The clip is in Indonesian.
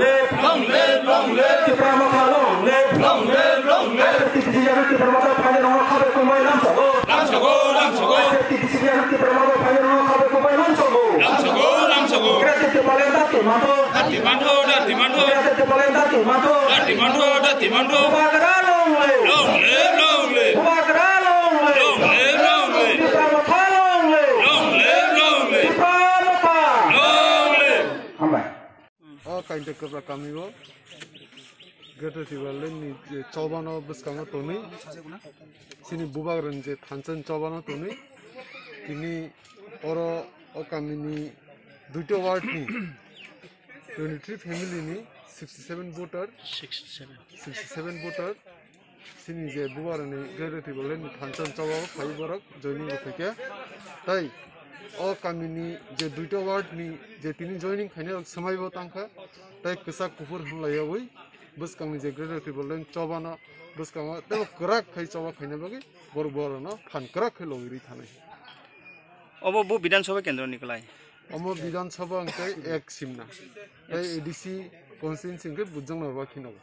live, long live, long live. Tiprama long live, long live, long live. Tiprama tiprama phane no khabe kumai lam sago. Lam sago, lam sago. Tiprama phane no khabe kumai lam sago. Lam sago, lam sago. Grate palenda ke mato. Dati manto, dati manto. Grate palenda ke mato. Dati manto, dati manto. Bagara long live, long live, long live. Bagara long live, long live, long live. Tiprama long live, long live, long live. Tiprama long live. Ambai. Kain tekra kami wo greater tiwalen ni chobano buskanga toni sini bubagran je thanchan chobano toni tini oro o kami ni duito ward ni 23 family ni 67 voter 67 voter sini je bubagran ni greater tiwalen ni thanchan chobano phai borak joining theke tai o kami ni je duito ward ni je tini joining khaine samai bo tangkha tai kesa kufur hunlaya oi buskang ni je greater tiwalen chobano buskang te krak khai choba khaine bagi bor bor no phan krak khai logiri thanai obo bu বিধানসভা কেন্দ্র Nikolai omo বিধানসভা angkai ek simna tai edc constituency ke bujang norba khinago